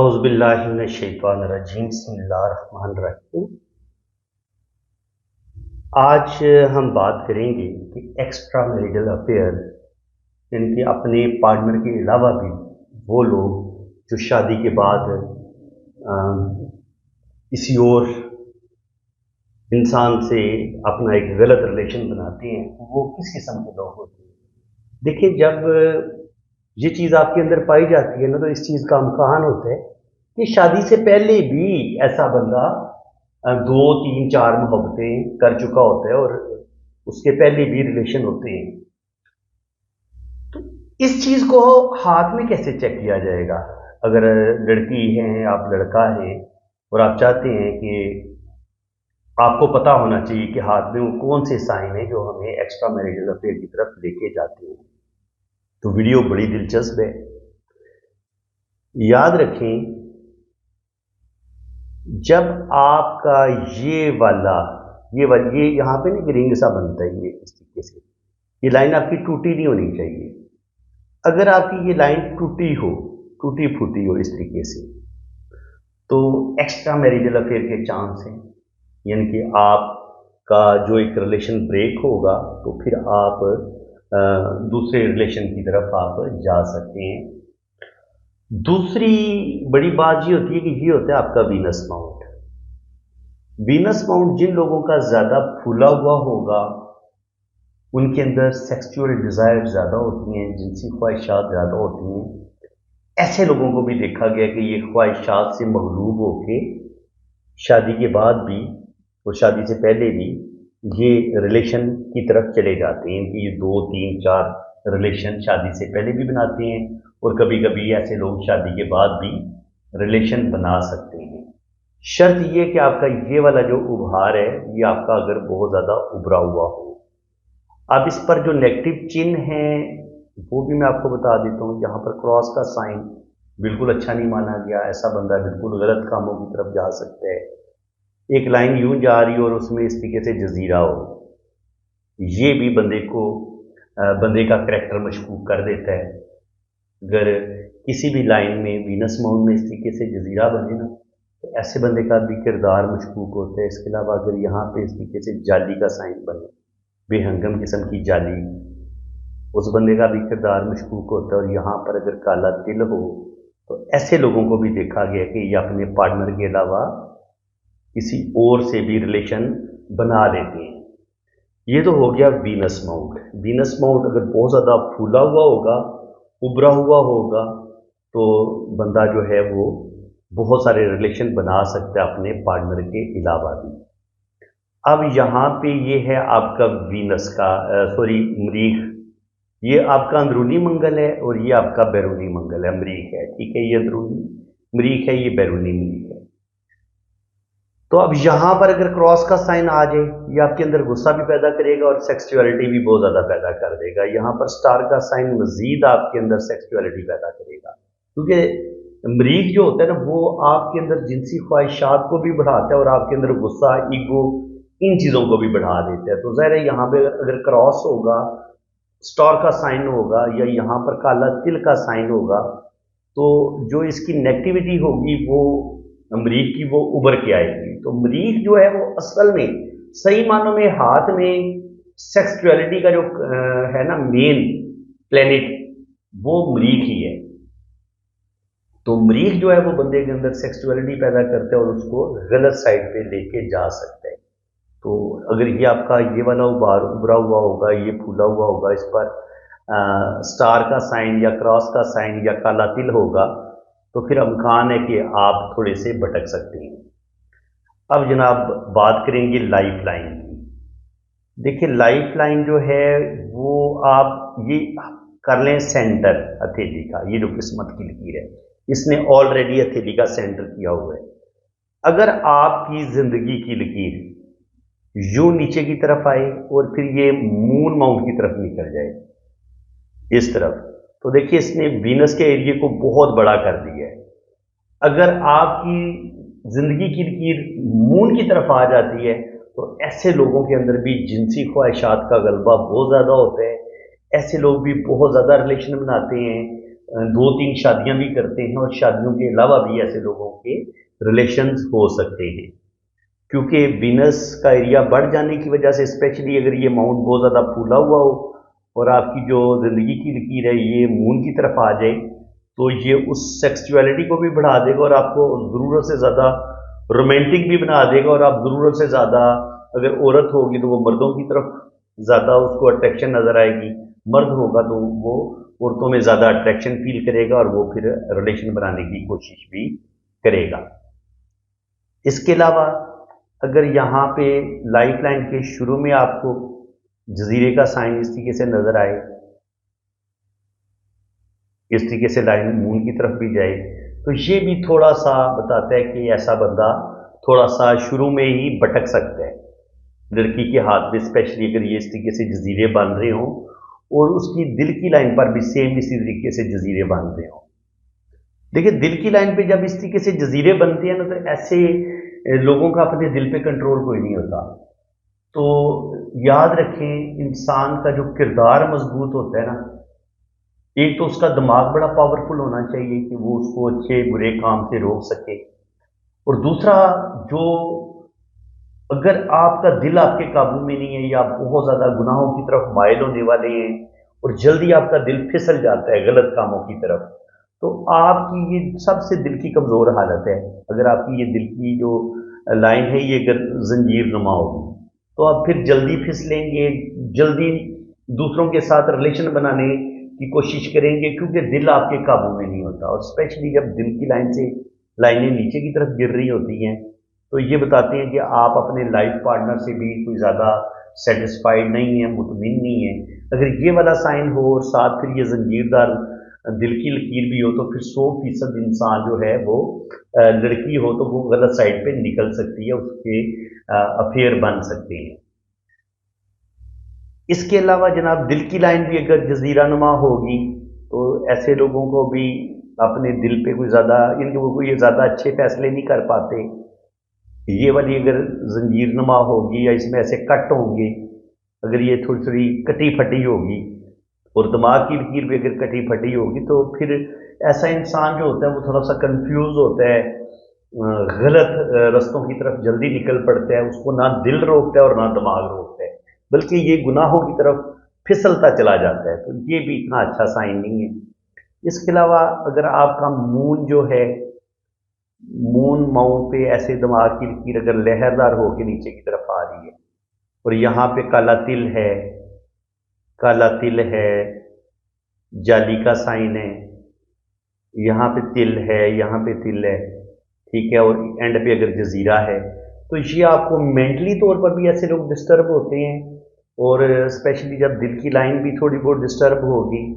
اعوذ باللہ من الشیطان الرجیم بسم اللہ الرحمن الرحیم۔ آج ہم بات کریں گے کہ ایکسٹرا میریٹل افیئر یعنی کہ اپنے پارٹنر کے علاوہ بھی وہ لوگ جو شادی کے بعد کسی اور انسان سے اپنا ایک غلط ریلیشن بناتے ہیں، وہ کس قسم کے لوگ ہوتے ہیں؟ دیکھیں، جب یہ چیز آپ کے اندر پائی جاتی ہے نا، تو اس چیز کا امکان ہوتا ہے کہ شادی سے پہلے بھی ایسا بندہ 2 3 4 محبتیں کر چکا ہوتا ہے اور اس کے پہلے بھی ریلیشن ہوتے ہیں۔ تو اس چیز کو ہاتھ میں کیسے چیک کیا جائے گا؟ اگر لڑکی ہیں، آپ لڑکا ہیں اور آپ چاہتے ہیں کہ آپ کو پتہ ہونا چاہیے کہ ہاتھ میں وہ کون سے سائن ہیں جو ہمیں ایکسٹرا میریٹل افیئر کی طرف لے کے جاتے ہیں، تو ویڈیو بڑی دلچسپ ہے۔ یاد رکھیں، جب آپ کا یہ یہاں پہ نا رنگ سا بنتا ہے، یہ اس طریقے سے یہ لائن آپ کی ٹوٹی نہیں ہونی چاہیے۔ اگر آپ کی یہ لائن ٹوٹی پھوٹی ہو اس طریقے سے، تو ایکسٹرا میریٹل افیئر کے چانس ہیں، یعنی کہ آپ کا جو ایک ریلیشن بریک ہوگا تو پھر آپ دوسرے ریلیشن کی طرف آپ جا سکتے ہیں۔ دوسری بڑی بات یہ ہوتی ہے کہ یہ ہوتا ہے آپ کا وینس ماؤنٹ۔ وینس ماؤنٹ جن لوگوں کا زیادہ پھولا ہوا ہوگا، ان کے اندر سیکسچول ڈیزائر زیادہ ہوتی ہیں، جنسی خواہشات زیادہ ہوتی ہیں۔ ایسے لوگوں کو بھی دیکھا گیا کہ یہ خواہشات سے مغلوب ہو کے شادی کے بعد بھی اور شادی سے پہلے بھی یہ ریلیشن کی طرف چلے جاتے ہیں کہ یہ 2 3 4 ریلیشن شادی سے پہلے بھی بناتے ہیں، اور کبھی کبھی ایسے لوگ شادی کے بعد بھی ریلیشن بنا سکتے ہیں۔ شرط یہ کہ آپ کا یہ والا جو ابھار ہے یہ آپ کا اگر بہت زیادہ ابھرا ہوا ہو۔ اب اس پر جو نیگیٹو چن ہیں وہ بھی میں آپ کو بتا دیتا ہوں۔ یہاں پر کراس کا سائن بالکل اچھا نہیں مانا گیا، ایسا بندہ بالکل غلط کاموں کی طرف جا سکتا ہے۔ ایک لائن یوں جا رہی ہو اور اس میں اس طریقے سے جزیرہ ہو، یہ بھی بندے کا کریکٹر مشکوک کر دیتا ہے۔ اگر کسی بھی لائن میں وینس ماؤنٹ میں اس طریقے سے جزیرہ بنے نا، تو ایسے بندے کا بھی کردار مشکوک ہوتا ہے۔ اس کے علاوہ اگر یہاں پہ اس طریقے سے جالی کا سائن بنے، بے ہنگم قسم کی جالی، اس بندے کا بھی کردار مشکوک ہوتا ہے۔ اور یہاں پر اگر کالا تل ہو، تو ایسے لوگوں کو بھی دیکھا گیا کہ یہ اپنے پارٹنر کے علاوہ کسی اور سے بھی ریلیشن بنا لیتے ہیں۔ یہ تو ہو گیا وینس ماؤنٹ۔ وینس ماؤنٹ اگر بہت زیادہ پھولا ہوا ہوگا، ابھرا ہوا ہوگا، تو بندہ جو ہے وہ بہت سارے ریلیشن بنا سکتا ہے اپنے پارٹنر کے علاوہ بھی۔ اب یہاں پہ یہ ہے آپ کا وینس کا مریخ، یہ آپ کا اندرونی منگل ہے اور یہ آپ کا بیرونی منگل ہے، مریخ ہے، ٹھیک ہے، یہ اندرونی مریخ ہے، یہ بیرونی مریخ ہے۔ تو اب یہاں پر اگر کراس کا سائن آ جائے، یہ آپ کے اندر غصہ بھی پیدا کرے گا اور سیکسچولیٹی بھی بہت زیادہ پیدا کر دے گا۔ یہاں پر سٹار کا سائن مزید آپ کے اندر سیکسچولیٹی پیدا کرے گا، کیونکہ مریخ جو ہوتا ہے نا وہ آپ کے اندر جنسی خواہشات کو بھی بڑھاتا ہے اور آپ کے اندر غصہ، ایگو، ان چیزوں کو بھی بڑھا دیتا ہے۔ تو ظاہر ہے یہاں پہ اگر کراس ہوگا، سٹار کا سائن ہوگا یا یہاں پر کالا تل کا سائن ہوگا، تو جو اس کی نیگیٹیوٹی ہوگی وہ مریخ کی وہ ابھر کے آئے گی۔ تو مریخ جو ہے وہ اصل میں صحیح معنوں میں ہاتھ میں سیکسچولیٹی کا جو ہے نا مین پلینٹ، وہ مریخ ہی ہے۔ تو مریخ جو ہے وہ بندے کے اندر سیکسچولیٹی پیدا کرتا ہے اور اس کو غلط سائڈ پہ لے کے جا سکتا ہے۔ تو اگر یہ آپ کا یہ والا ابھرا ہوا ہوگا، یہ پھولا ہوا ہوگا، اس پر سٹار کا سائن یا کراس کا سائن یا کالا تل ہوگا، تو پھر امکان ہے کہ آپ تھوڑے سے بھٹک سکتے ہیں۔ اب جناب بات کریں گے لائف لائن کی۔ دیکھیں، لائف لائن جو ہے وہ آپ یہ کر لیں سینٹر ہتھیلی کا، یہ جو قسمت کی لکیر ہے اس نے آلریڈی ہتھیلی کا سینٹر کیا ہوا ہے۔ اگر آپ کی زندگی کی لکیر یوں نیچے کی طرف آئے اور پھر یہ مون ماؤنٹ کی طرف نکل جائے اس طرف، تو دیکھیے اس نے وینس کے ایریے کو بہت بڑا کر دیا ہے۔ اگر آپ کی زندگی کی لکیر مون کی طرف آ جاتی ہے تو ایسے لوگوں کے اندر بھی جنسی خواہشات کا غلبہ بہت زیادہ ہوتا ہے۔ ایسے لوگ بھی بہت زیادہ ریلیشن بناتے ہیں 2-3 शादियां भी करते हैं, और शादियों के अलावा भी ऐसे लोगों के रिलेशंस हो सकते हैं, क्योंकि वीनस का एरिया बढ़ जाने की वजह से, स्पेशली अगर ये माउंट बहुत ज़्यादा फूला हुआ हो और आपकी जो ज़िंदगी की लकीर है ये मून की तरफ आ जाए, तो ये उस सेक्सुअलिटी को भी बढ़ा देगा और आपको ज़रूरत से ज़्यादा रोमांटिक भी बना देगा, और आप ज़रूरत से ज़्यादा, अगर औरत होगी तो वो मर्दों की तरफ ज़्यादा उसको अट्रैक्शन नज़र आएगी, मर्द होगा तो वो औरतों में ज़्यादा अट्रैक्शन फील करेगा और वो फिर रिलेशन बनाने की कोशिश भी करेगा। इसके अलावा अगर यहाँ पे लाइफ लाइन के शुरू में आपको जजीरे का साइन इस तरीके से नज़र आए, इस तरीके से लाइन मून की तरफ भी जाए, तो ये भी थोड़ा सा बताता है कि ऐसा बंदा थोड़ा सा शुरू में ही भटक सकता है। लड़की के हाथ में स्पेशली अगर ये इस तरीके से जजीरे बन रहे हों, और उसकी दिल की लाइन पर भी सेम इसी तरीके से जजीरे बन रहे हों। देखिए, दिल की लाइन पे जब इस तरीके से जजीरे बनते हैं ना, तो ऐसे लोगों का अपने दिल पे कंट्रोल कोई नहीं होता। तो याद रखें, इंसान का जो किरदार मजबूत होता है ना, एक तो उसका दिमाग बड़ा पावरफुल होना चाहिए कि वो उसको अच्छे बुरे काम से रोक सके, और दूसरा, जो अगर आपका दिल आपके काबू में नहीं है या आप बहुत ज़्यादा गुनाहों की तरफ माइल होने वाले हैं और जल्दी आपका दिल फिसल जाता है गलत कामों की तरफ, तो आपकी ये सबसे दिल की कमज़ोर हालत है। अगर आपकी ये दिल की जो लाइन है ये अगर जंजीर नुमा होगी, तो आप फिर जल्दी फिसलेंगे, जल्दी दूसरों के साथ रिलेशन बनाने की कोशिश करेंगे, क्योंकि दिल आपके काबू में नहीं होता। और स्पेशली जब दिल की लाइन से लाइनें नीचे की तरफ गिर रही होती हैं, तो ये बताते हैं कि आप अपने लाइफ पार्टनर से भी कोई ज़्यादा सेटिस्फाइड नहीं है, मुतमिन नहीं है। अगर ये वाला साइन हो और साथ फिर ये जंजीरदार दिल की लकीर भी हो, तो फिर 100% इंसान जो है वो लड़की हो तो वो गलत साइड पे निकल सकती है, उसके अफेयर बन सकते हैं। इसके अलावा जनाब, दिल की लाइन भी अगर जजीरा नुमा होगी, तो ऐसे लोगों को भी अपने दिल पे कोई ज़्यादा, इनको कोई ज़्यादा अच्छे फैसले नहीं कर पाते। ये वाली अगर जंजीर नुमा होगी या इसमें ऐसे कट होंगे, अगर ये थोड़ी थोड़ी कटी फटी होगी और दिमाग की लकीर भी अगर कटी फटी होगी, तो फिर ऐसा इंसान जो होता है वो थोड़ा सा कंफ्यूज होता है, गलत रास्तों की तरफ जल्दी निकल पड़ता है, उसको ना दिल रोकता है और ना दिमाग रोकता है, बल्कि ये गुनाहों की तरफ फिसलता चला जाता है। तो ये भी इतना अच्छा साइन नहीं है। इसके अलावा अगर आपका मून जो है, मून माउंट पे ऐसे दिमाग की लकीर अगर लहरदार होकर नीचे की तरफ आ रही है और यहाँ पे काला तिल है, काला तिल है, जाली का साइन है, यहाँ पे तिल है, यहाँ पे तिल है, ठीक है, और एंड पे अगर जजीरा है, तो ये आपको मेंटली तौर पर भी ऐसे लोग डिस्टर्ब होते हैं, और स्पेशली जब दिल की लाइन भी थोड़ी बहुत डिस्टर्ब होगी,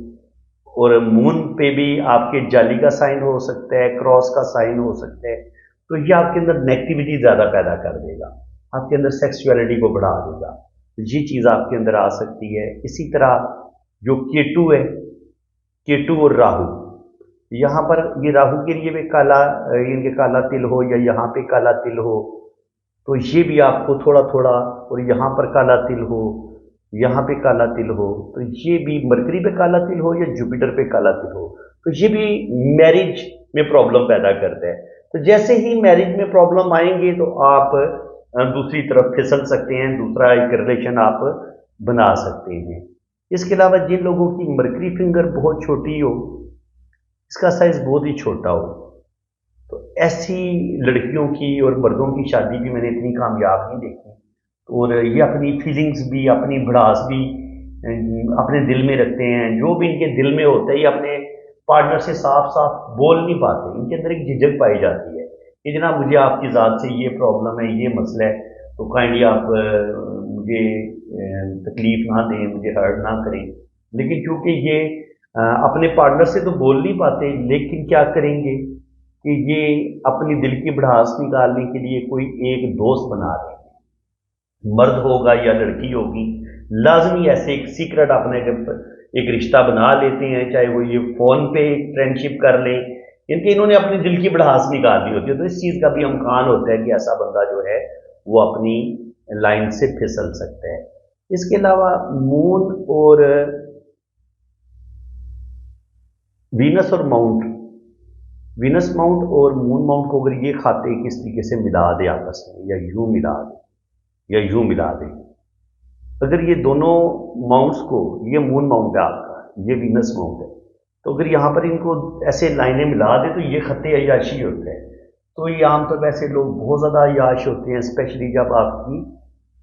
और मून पे भी आपके जाली का साइन हो सकता है, क्रॉस का साइन हो सकता है, तो ये आपके अंदर नेगेटिविटी ज़्यादा पैदा कर देगा, आपके अंदर सेक्सुअलिटी को बढ़ा देगा, तो ये चीज़ आपके अंदर आ सकती है। इसी तरह जो केटू है, केटू और राहु, यहाँ पर ये राहु के लिए भी काला, इनके काला तिल हो या यहाँ पे काला तिल हो, तो ये भी आपको थोड़ा थोड़ा, और यहाँ पर काला तिल हो, यहाँ पे काला तिल हो, तो ये भी मरकरी पे काला तिल हो या जुपिटर पे काला तिल हो, तो ये भी मैरिज में प्रॉब्लम पैदा करता है। तो जैसे ही मैरिज में प्रॉब्लम आएंगे, तो आप दूसरी तरफ फिसल सकते हैं, दूसरा एक रिलेशन आप बना सकते हैं। इसके अलावा जिन लोगों की मरकरी फिंगर बहुत छोटी हो, इसका साइज बहुत ही छोटा हो, तो ऐसी लड़कियों की और मर्दों की शादी भी मैंने इतनी कामयाब नहीं देखी, और ये अपनी फीलिंग्स भी, अपनी भड़ास भी अपने दिल में रखते हैं, जो भी इनके दिल में होता है ये अपने पार्टनर से साफ साफ बोल नहीं पाते, इनके अंदर एक झिझक पाई जाती है कि जनाब मुझे आपकी ज़ात से ये प्रॉब्लम है, ये मसला है, तो काइंडली आप मुझे तकलीफ ना दें, मुझे हर्ट ना करें। लेकिन क्योंकि ये अपने पार्टनर से तो बोल नहीं पाते, लेकिन क्या करेंगे कि ये अपनी दिल की भड़ास निकालने के लिए कोई एक दोस्त बना रहे हैं, मर्द होगा या लड़की होगी, लाजमी ऐसे एक सीक्रेट अपने एक रिश्ता बना लेते हैं, चाहे वो ये फ़ोन पे फ्रेंडशिप कर लें, इनके इन्होंने अपनी दिल की भड़ास निकाल दी होती है, तो इस चीज़ का भी इम्कान होता है कि ऐसा बंदा जो है वो अपनी लाइन से फिसल सकता है। इसके अलावा मून और वीनस और माउंट, वीनस माउंट और मून माउंट को अगर ये खाते किस तरीके से मिला दे आपस में, या यूं मिला दे, या यूं मिला दे, अगर ये दोनों माउंट्स को, ये मून माउंट है आपका, ये वीनस माउंट है, तो अगर यहाँ पर इनको ऐसे लाइनें मिला दे तो ये खत्ते अय्याशी होते हैं। तो ये आमतौर पर ऐसे लोग बहुत ज़्यादा अय्याश होते हैं, स्पेशली जब आपकी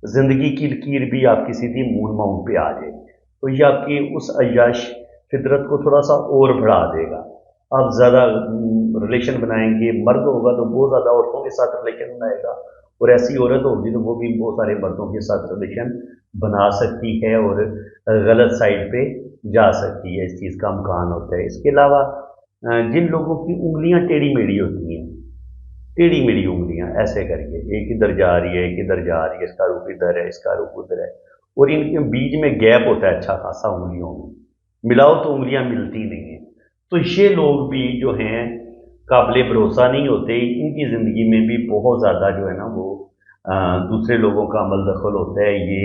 ज़िंदगी की लकीर भी आपकी सीधी मून माउंट पे आ जाए, तो ये आपकी उस अय्याश फितरत को थोड़ा सा और बढ़ा देगा। आप ज़्यादा रिलेशन बनाएंगे, मर्द होगा तो बहुत ज़्यादा औरतों के साथ रिलेशन बनाएगा, और ऐसी औरत होगी तो वो भी बहुत सारे मर्दों के साथ रिलेशन बना सकती है और गलत साइड पे जा सकती है, इस चीज़ का इम्कान होता है। इसके अलावा जिन लोगों की उंगलियां टेढ़ी मेढ़ी होती हैं, टेढ़ी मेढ़ी उंगलियां ऐसे करके, एक इधर जा रही है, एक इधर जा रही है, इसका रुख इधर है, इसका रुख उधर है, और इनके बीच में गैप होता है अच्छा खासा उंगलियों में, मिलाओ तो उंगलियां मिलती नहीं है। तो ये लोग भी जो हैं काबिल भरोसा नहीं होते, इनकी ज़िंदगी में भी बहुत ज़्यादा जो है ना वो दूसरे लोगों का अमल दखल होता है, ये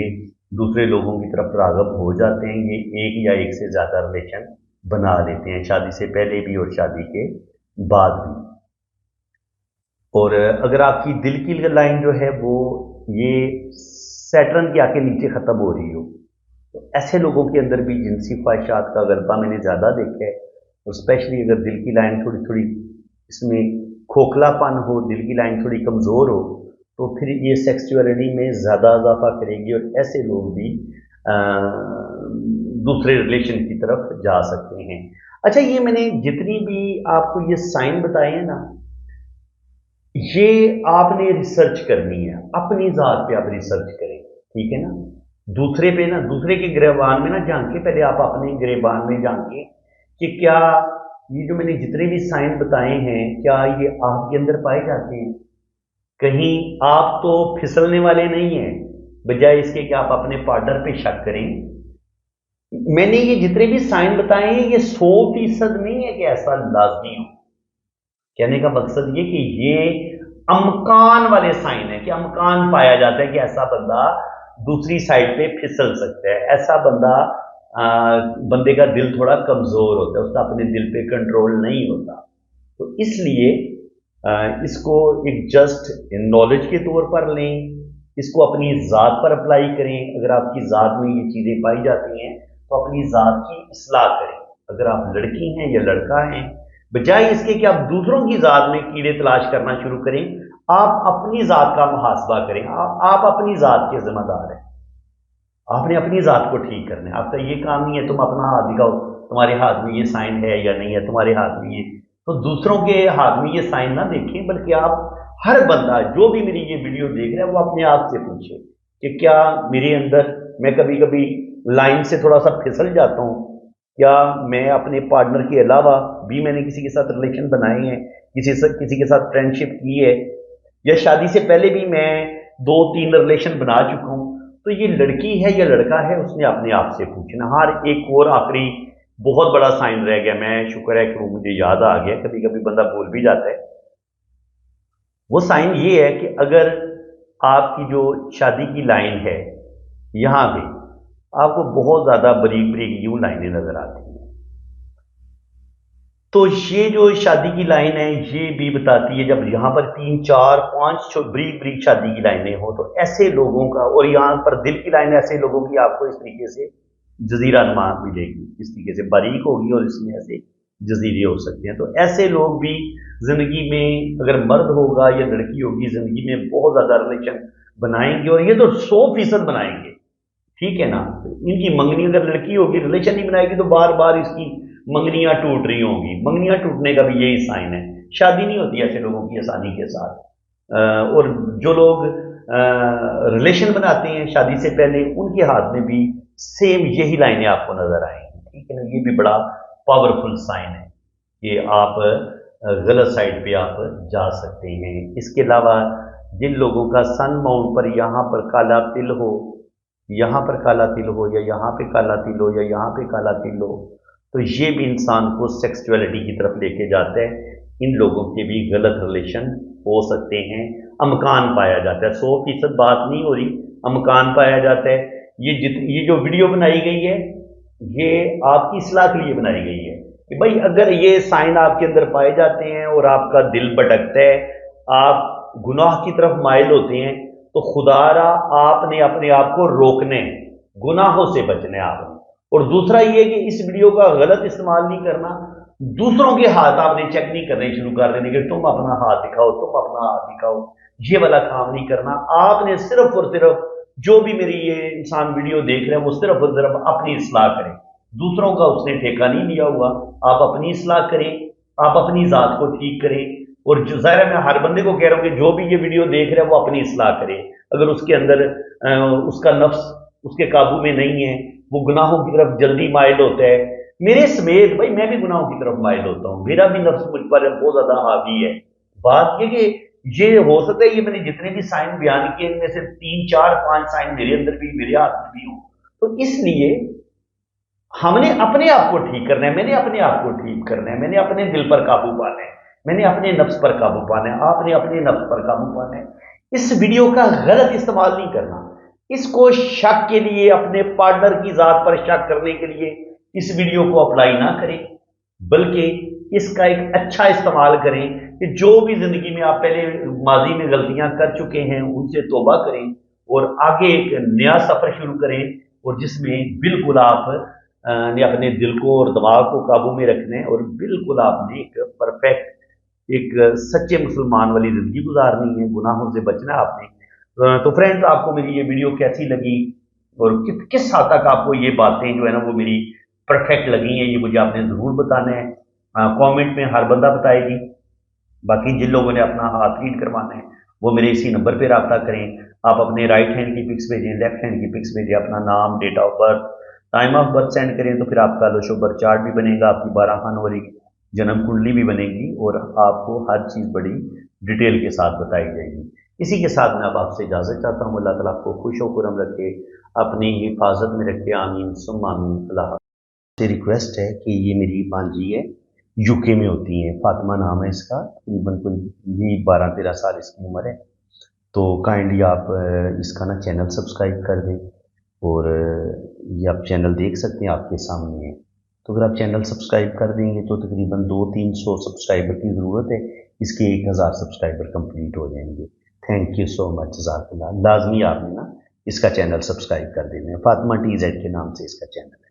दूसरे लोगों की तरफ राग़ब हो जाते हैं, ये एक या एक से ज़्यादा रिलेशन बना लेते हैं, शादी से पहले भी और शादी के बाद भी। और अगर आपकी दिल की लाइन जो है वो ये सैटर्न के आके नीचे ख़त्म हो रही हो, तो ऐसे लोगों के अंदर भी जिनसी ख्वाहिशात का गलबा मैंने ज़्यादा देखा है, और स्पेशली अगर दिल की लाइन थोड़ी थोड़ी इसमें खोखलापन हो, दिल की लाइन थोड़ी कमज़ोर हो, तो फिर ये सेक्सुअलिटी में ज़्यादा इजाफा करेगी, और ऐसे लोग भी दूसरे रिलेशन की तरफ जा सकते हैं। अच्छा, ये मैंने जितनी भी आपको ये साइन बताए हैं ना, ये आपने रिसर्च करनी है, अपनी ज़ात पे आप रिसर्च करें, ठीक है ना। दूसरे पे ना, दूसरे के गिरबान में ना झांके, पहले आप अपने गिरबान में झांके कि क्या ये जो मैंने जितने भी साइन बताए हैं, क्या ये आपके अंदर पाए जाते हैं। कहीं आप तो फिसलने वाले नहीं हैं, बजाय इसके कि आप अपने पार्टनर पे शक करें। मैंने ये जितने भी साइन बताए हैं, ये 100% नहीं है कि ऐसा लाजमी हो। कहने का मकसद ये कि ये अमकान वाले साइन है, कि अमकान पाया जाता है कि ऐसा बंदा दूसरी साइड पे फिसल सकता है, ऐसा बंदा बंदे का दिल थोड़ा कमज़ोर होता है, उसका अपने दिल पे कंट्रोल नहीं होता। तो इसलिए इसको एक जस्ट नॉलेज के तौर पर लें, इसको अपनी ज़ात पर अप्लाई करें। अगर आपकी ज़ात में ये चीज़ें पाई जाती हैं तो अपनी ज़ात की इस्लाह करें। अगर आप लड़की हैं या लड़का हैं, बजाय इसके कि आप दूसरों की ज़ात में कीड़े तलाश करना शुरू करें, आप अपनी ज़ात का मुहासबा करें। आप अपनी ज़ात के ज़िम्मेदार हैं, आपने अपनी ज़ात को ठीक करना है। आपका ये काम नहीं है तुम अपना हाथ दिखाओ, तुम्हारे हाथ में ये साइन है या नहीं है, तुम्हारे हाथ में ये, तो दूसरों के हाथ में ये साइन ना देखें, बल्कि आप हर बंदा जो भी मेरी ये वीडियो देख रहा है वो अपने आप से पूछे कि क्या मेरे अंदर, मैं कभी कभी लाइन से थोड़ा सा फिसल जाता हूँ, क्या मैं अपने पार्टनर के अलावा भी मैंने किसी के साथ रिलेशन बनाए हैं, किसी के साथ फ्रेंडशिप की है, या शादी से पहले भी मैं 2-3 रिलेशन बना चुका हूँ। तो ये लड़की है या लड़का है, उसने अपने आप से पूछना। हर एक और आखिरी बहुत बड़ा साइन रह गया, मैं शुक्र है कि वो मुझे याद आ गया, कभी कभी बंदा भूल भी जाता है। वो साइन ये है कि अगर आपकी जो शादी की लाइन है, यहाँ पे आपको बहुत ज़्यादा बारीक बारीक यूं लाइनें नज़र आती हैं, तो ये जो शादी की लाइन है ये भी बताती है, जब यहाँ पर 3-4-5 बारीक बारीक शादी की लाइनें हो, तो ऐसे लोगों का, और यहाँ पर दिल की लाइन ऐसे लोगों की आपको इस तरीके से जजीरा नुमा मिलेगी, इस तरीके से बारीक होगी और इसमें ऐसे जजीरे हो सकते हैं। तो ऐसे लोग भी ज़िंदगी में, अगर मर्द होगा या लड़की होगी, ज़िंदगी में बहुत ज़्यादा रिलेशन बनाएंगे, और ये तो 100% बनाएंगे, ठीक है ना। इनकी मंगनी, अगर लड़की होगी रिलेशन नहीं बनाएगी तो बार बार इसकी मंगनियां टूट रही होंगी। मंगनियां टूटने का भी यही साइन है, शादी नहीं होती ऐसे लोगों की आसानी के साथ। और जो लोग रिलेशन बनाते हैं शादी से पहले, उनके हाथ में भी सेम यही लाइनें आपको नजर आएंगी, ठीक है ना। ये भी बड़ा पावरफुल साइन है कि आप गलत साइड पे आप जा सकते हैं। इसके अलावा जिन लोगों का सन माउंट पर यहाँ पर काला तिल हो, यहाँ पर काला तिल हो, या यहाँ पे काला तिल हो, या यहाँ पे काला तिल हो, तो ये भी इंसान को सेक्सुअलिटी की तरफ लेके जाता है। इन लोगों के भी गलत रिलेशन हो सकते हैं, अमकान पाया जाता है। 100% बात नहीं हो रही, अमकान पाया जाता है। ये जो वीडियो बनाई गई है ये आपकी इस्लाह के लिए बनाई गई है, کہ بھائی اگر یہ سائن آپ کے اندر پائے جاتے ہیں اور آپ کا دل بھٹکتا ہے، آپ گناہ کی طرف مائل ہوتے ہیں، تو خدا را آپ نے اپنے آپ کو روکنے، گناہوں سے بچنے آپ نے۔ اور دوسرا یہ کہ اس ویڈیو کا غلط استعمال نہیں کرنا، دوسروں کے ہاتھ آپ نے چیک نہیں کرنے شروع کر دینے کہ تم اپنا ہاتھ دکھاؤ، تم اپنا ہاتھ دکھاؤ، یہ والا کام نہیں کرنا۔ آپ نے صرف اور صرف جو بھی میری یہ انسان ویڈیو دیکھ رہے ہیں وہ صرف اور صرف اپنی اصلاح کریں، دوسروں کا اس نے ٹھیکہ نہیں لیا ہوا، آپ اپنی اصلاح کریں، آپ اپنی ذات کو ٹھیک کریں۔ اور جو ظاہر ہے میں ہر بندے کو کہہ رہا ہوں کہ جو بھی یہ ویڈیو دیکھ رہا ہے وہ اپنی اصلاح کرے، اگر اس کے اندر اس کا نفس اس کے قابو میں نہیں ہے، وہ گناہوں کی طرف جلدی مائل ہوتا ہے، میرے سمیت بھائی میں بھی گناہوں کی طرف مائل ہوتا ہوں، میرا بھی نفس مجھ پر بہت زیادہ حاوی ہے۔ بات یہ کہ یہ ہو سکتا ہے یہ میں نے جتنے بھی سائن بیان کیے ان میں سے 3 4 5 سائن میرے اندر بھی میرے ہاتھ میں بھی ہوں، تو اس لیے ہم نے اپنے آپ کو ٹھیک کرنا ہے، میں نے اپنے آپ کو ٹھیک کرنا ہے، میں نے اپنے دل پر قابو پانا ہے، میں نے اپنے نفس پر قابو پانا ہے، آپ نے اپنے نفس پر قابو پانا ہے۔ اس ویڈیو کا غلط استعمال نہیں کرنا، اس کو شک کے لیے، اپنے پارٹنر کی ذات پر شک کرنے کے لیے اس ویڈیو کو اپلائی نہ کریں، بلکہ اس کا ایک اچھا استعمال کریں کہ جو بھی زندگی میں آپ پہلے ماضی میں غلطیاں کر چکے ہیں ان سے توبہ کریں اور آگے ایک نیا سفر شروع کریں، اور جس میں بالکل آپ نے اپنے دل کو اور دماغ کو قابو میں رکھنا ہے، اور بالکل آپ نے ایک پرفیکٹ ایک سچے مسلمان والی زندگی گزارنی ہے، گناہوں سے بچنا ہے آپ نے۔ تو فرینڈز آپ کو میری یہ ویڈیو کیسی لگی اور کس حد تک آپ کو یہ باتیں جو ہے نا وہ میری پرفیکٹ لگی ہیں، یہ مجھے آپ نے ضرور بتانا ہے، کامنٹ میں ہر بندہ بتائے گی۔ باقی جن لوگوں نے اپنا ہاتھ ریڈ کروانا ہے وہ میرے اسی نمبر پہ رابطہ کریں، آپ اپنے رائٹ ہینڈ کی پکس بھیجیں، لیفٹ ہینڈ کی پکس بھیجیں، اپنا نام، date of birth, time of birth send کریں، تو پھر آپ کا لوشو برتھ چارٹ بھی بنے گا، آپ کی 12 خانوں والی جنم کنڈلی بھی بنے گی، اور آپ کو ہر چیز بڑی ڈیٹیل کے ساتھ بتائی جائے گی۔ اسی کے ساتھ میں اب آپ سے اجازت چاہتا ہوں، اللہ تعالیٰ آپ کو خوش و خرم رکھے، اپنی حفاظت میں رکھے، آمین ثم آمین۔ اللہ حافظ۔ سے ریکویسٹ ہے کہ یہ میری بھانجی ہے، یو کے میں ہوتی ہیں، فاطمہ نام ہے اس کا، تقریباً کوئی 12-13 سال اس کی عمر ہے، تو کائنڈلی آپ اس کا نا چینل سبسکرائب کر دیں، اور یہ آپ چینل دیکھ سکتے ہیں آپ کے سامنے ہے، تو اگر آپ چینل سبسکرائب کر دیں گے تو تقریباً 200-300 سبسکرائبر کی ضرورت ہے، اس کے 1000 سبسکرائبر کمپلیٹ ہو جائیں گے۔ تھینک یو سو مچ، جزاک اللہ۔ لازمی آپ نے نا اس کا چینل سبسکرائب کر دینا ہے، فاطمہ TZ کے نام سے اس کا چینل ہے۔